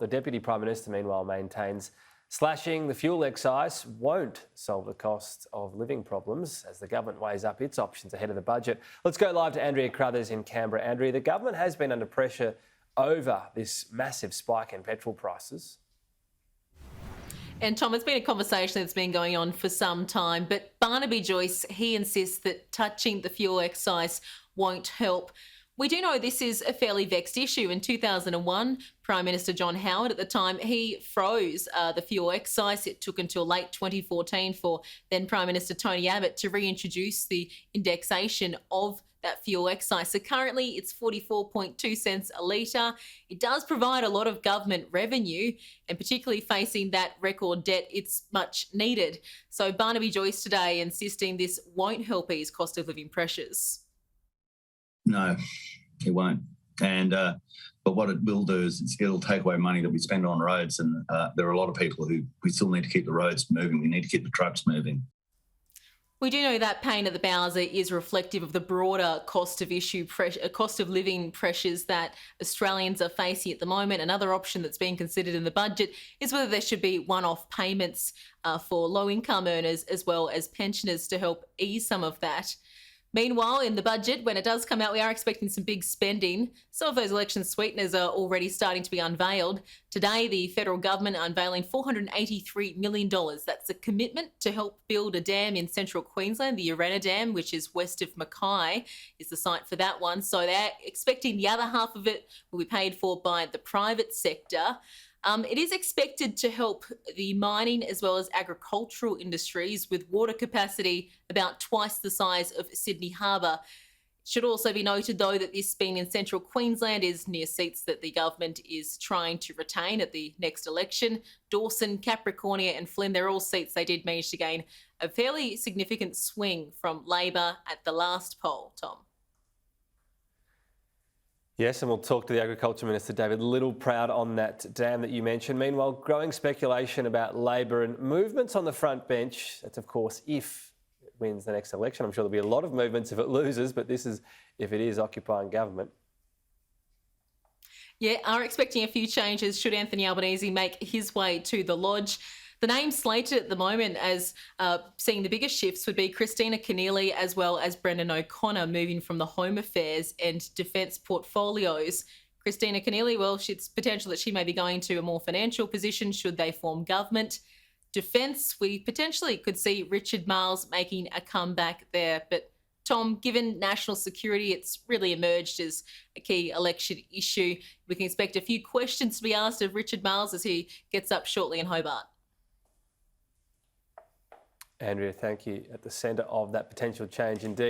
The Deputy Prime Minister, meanwhile, maintains slashing the fuel excise won't solve the cost of living problems as the government weighs up its options ahead of the budget. Let's go live to Andrea Crothers in Canberra. Andrea, the government has been under pressure over this massive spike in petrol prices. And Tom, it's been a conversation that's been going on for some time, but Barnaby Joyce, he insists that touching the fuel excise won't help. We do know this is a fairly vexed issue. In 2001, Prime Minister John Howard at the time, he froze the fuel excise. It took until late 2014 for then Prime Minister Tony Abbott to reintroduce the indexation of that fuel excise. So currently it's 44.2 cents a litre. It does provide a lot of government revenue, and particularly facing that record debt, it's much needed. So Barnaby Joyce today insisting this won't help ease cost of living pressures. No, it won't. And but what it will do is it'll take away money that we spend on roads, and there are a lot of people who we still need to keep the roads moving. We need to keep the trucks moving. We do know that pain at the Bowser is reflective of the broader cost of living pressures that Australians are facing at the moment. Another option that's being considered in the budget is whether there should be one-off payments for low-income earners as well as pensioners to help ease some of that. Meanwhile, in the budget, when it does come out, we are expecting some big spending. Some of those election sweeteners are already starting to be unveiled. Today, the federal government unveiling $483 million. That's a commitment to help build a dam in central Queensland. The Urena Dam, which is west of Mackay, is the site for that one. So they're expecting the other half of it will be paid for by the private sector. It is expected to help the mining as well as agricultural industries with water capacity about twice the size of Sydney Harbour. It should also be noted, though, that this being in central Queensland is near seats that the government is trying to retain at the next election. Dawson, Capricornia and Flynn, they're all seats they did manage to gain a fairly significant swing from Labor at the last poll, Tom. Yes, and we'll talk to the Agriculture Minister, David Littleproud, on that dam that you mentioned. Meanwhile, growing speculation about Labor and movements on the front bench. That's, of course, if it wins the next election. I'm sure there'll be a lot of movements if it loses, but this is if it is occupying government. Yeah, are expecting a few changes should Anthony Albanese make his way to the Lodge. The names slated at the moment as seeing the biggest shifts would be Christina Keneally as well as Brendan O'Connor moving from the Home Affairs and Defence portfolios. Christina Keneally, well, it's potential that she may be going to a more financial position should they form government. Defence, we potentially could see Richard Marles making a comeback there. But Tom, given national security, it's really emerged as a key election issue. We can expect a few questions to be asked of Richard Marles as he gets up shortly in Hobart. Andrea, thank you. At the centre of that potential change indeed.